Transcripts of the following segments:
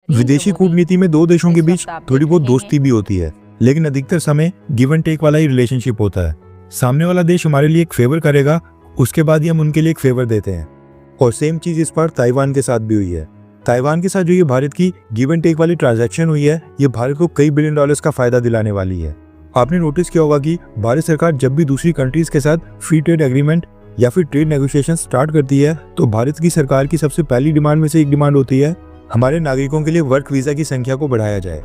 विदेशी कूटनीति में दो देशों के बीच थोड़ी बहुत दोस्ती भी होती है, लेकिन अधिकतर समय गिव एंड टेक वाला ही रिलेशनशिप होता है। सामने वाला देश हमारे लिए एक फेवर करेगा, उसके बाद ही हम उनके लिए एक फेवर देते हैं। और सेम चीज इस बार ताइवान के साथ भी हुई है। ताइवान के साथ जो ये भारत की गिव एंड टेक वाली ट्रांजैक्शन हुई है, ये भारत को कई बिलियन डॉलर्स का फायदा दिलाने वाली है। आपने नोटिस किया होगा कि भारत सरकार जब भी दूसरी कंट्रीज के साथ फ्री ट्रेड एग्रीमेंट या फिर ट्रेड नेगोशिएशन स्टार्ट करती है, तो भारत की सरकार की सबसे पहली डिमांड में से एक डिमांड होती है, हमारे नागरिकों के लिए वर्क वीजा की संख्या को बढ़ाया जाए,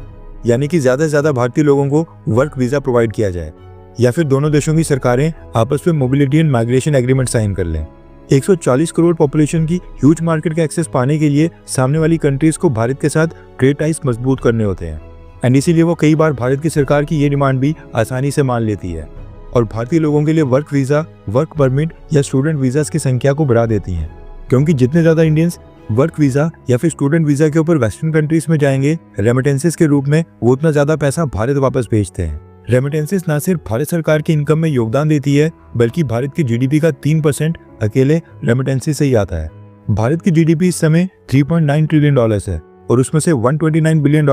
यानी कि ज्यादा से ज्यादा भारतीय लोगों को वर्क वीजा प्रोवाइड किया जाए, या फिर दोनों देशों की सरकारें आपस में mobility and migration agreement sign कर लें। 140 करोड़ पॉपुलेशन की ह्यूज मार्केट का एक्सेस पाने के लिए सामने वाली कंट्रीज को भारत के साथ ट्रेड टाइज मजबूत करने होते हैं, एंड इसीलिए वो कई बार भारत की सरकार की ये डिमांड भी आसानी से मान लेती है और भारतीय लोगों के लिए वर्क वीजा, वर्क परमिट या स्टूडेंट वीजास की संख्या को बढ़ा देती हैं। क्योंकि जितने ज्यादा इंडियंस वर्क वीजा या फिर स्टूडेंट वीजा के ऊपर वेस्टर्न कंट्रीज में जाएंगे रेमिटेंसेस के रूप में, वो उतना ज्यादा पैसा भारत वापस भेजते हैं। रेमिटेंसेस न सिर्फ भारत सरकार की इनकम में योगदान देती है, बल्कि भारत की जीडीपी का 3% अकेले रेमिटेंसेस से ही आता है। भारत की जीडीपी इस समय $3.9 ट्रिलियन है और उसमें से $129 बिलियन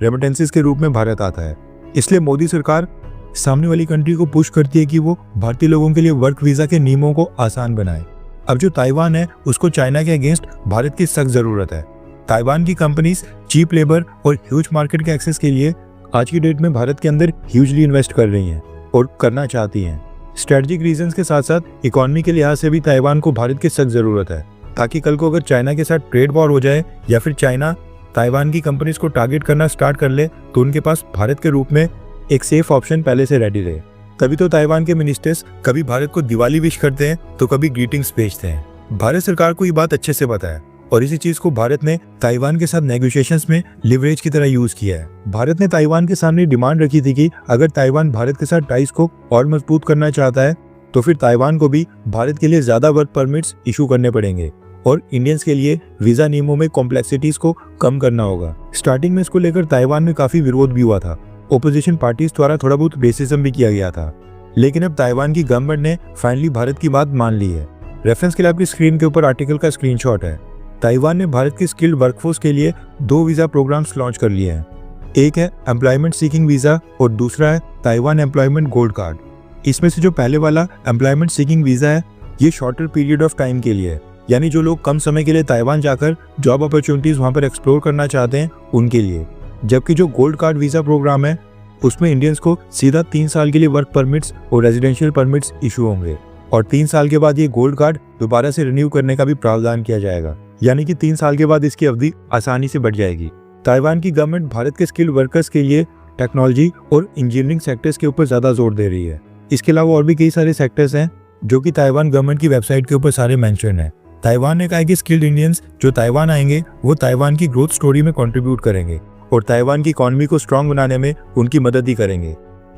रेमिटेंसेस के रूप में भारत आता है। इसलिए मोदी सरकार सामने वाली कंट्री को पुश करती है कि वो भारतीय लोगों के लिए वर्क वीजा के नियमों को आसान बनाए। अब जो ताइवान है, उसको चाइना के अगेंस्ट भारत की सख्त जरूरत है। ताइवान की कंपनीज चीप लेबर और ह्यूज मार्केट के एक्सेस के लिए आज की डेट में भारत के अंदर ह्यूजली इन्वेस्ट कर रही हैं और करना चाहती हैं। स्ट्रेटेजिक रीजंस के साथ साथ इकोनॉमी के लिहाज से भी ताइवान को भारत की सख्त जरूरत है, ताकि कल को अगर चाइना के साथ ट्रेड वॉर हो जाए या फिर चाइना ताइवान की कंपनीज को टारगेट करना स्टार्ट कर ले, तो उनके पास भारत के रूप में एक सेफ ऑप्शन पहले से रेडी रहे। तभी तो ताइवान के मिनिस्टर्स कभी भारत को दिवाली विश करते हैं तो कभी ग्रीटिंग्स भेजते हैं। भारत सरकार को ये बात अच्छे से पता है और इसी चीज को भारत ने ताइवान के साथ नेगोशिएशंस में लिवरेज की तरह यूज किया है। भारत ने ताइवान के सामने डिमांड रखी थी कि अगर ताइवान भारत के साथ टाइज को और मजबूत करना चाहता है, तो फिर ताइवान को भी भारत के लिए ज्यादा वर्क परमिट्स इशू करने पड़ेंगे और इंडियंस के लिए वीजा नियमों में कॉम्प्लेक्सिटीज को कम करना होगा। स्टार्टिंग में इसको लेकर ताइवान में काफी विरोध भी हुआ था, ओपोजिशन पार्टीज द्वारा थोड़ा बहुत रेसिज्म भी किया गया था, लेकिन अब ताइवान की गवर्नमेंट ने फाइनली भारत की बात मान ली है। रेफरेंस के लिए आपकी स्क्रीन के ऊपर आर्टिकल का स्क्रीनशॉट है। ताइवान ने भारत की स्किल्ड वर्कफोर्स के लिए 2 वीजा प्रोग्राम्स लॉन्च कर लिए हैं। एक है एम्प्लॉयमेंट सीकिंग वीजा और दूसरा है ताइवान एम्प्लॉयमेंट गोल्ड कार्ड। इसमें से जो पहले वाला एम्प्लॉयमेंट सीकिंग वीजा है, ये शॉर्टर पीरियड ऑफ टाइम के लिए है, यानी जो लोग कम समय के लिए ताइवान जाकर जॉब अपॉर्चुनिटीज वहां पर एक्सप्लोर करना चाहते हैं उनके लिए। जबकि जो गोल्ड कार्ड वीजा प्रोग्राम है, उसमें इंडियंस को सीधा 3 साल के लिए वर्क परमिट्स और रेजिडेंशियल परमिट्स इशू होंगे और 3 साल के बाद ये गोल्ड कार्ड दोबारा से रिन्यू करने का भी प्रावधान किया जाएगा, यानी कि 3 साल के बाद इसकी अवधि आसानी से बढ़ जाएगी। ताइवान की गवर्नमेंट भारत के स्किल्ड वर्कर्स के लिए टेक्नोलॉजी और इंजीनियरिंग सेक्टर्स के ऊपर ज्यादा जोर दे रही है। इसके अलावा और भी कई सारे सेक्टर्स हैं जो कि ताइवान गवर्नमेंट की वेबसाइट के ऊपर सारे मेंशन है। ताइवान ने कहा कि स्किल्ड इंडियंस जो ताइवान आएंगे वो ताइवान की ग्रोथ स्टोरी में कंट्रीब्यूट करेंगे और ताइवान की इकोनॉमी को स्ट्रांग बनाने में उनकी मदद ही करेंगे।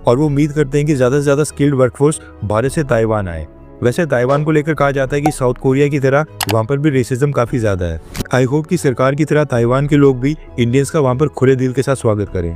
और वो उम्मीद करते हैं कि ज्यादा से ज्यादा स्किल्ड वर्कफोर्स भारत से ताइवान आए। वैसे ताइवान को लेकर कहा जाता है कि साउथ कोरिया की तरह वहाँ पर भी रेसिज्म काफी ज्यादा है। आई होप कि सरकार की तरह ताइवान के लोग भी इंडियंस का वहाँ पर खुले दिल के साथ स्वागत करें।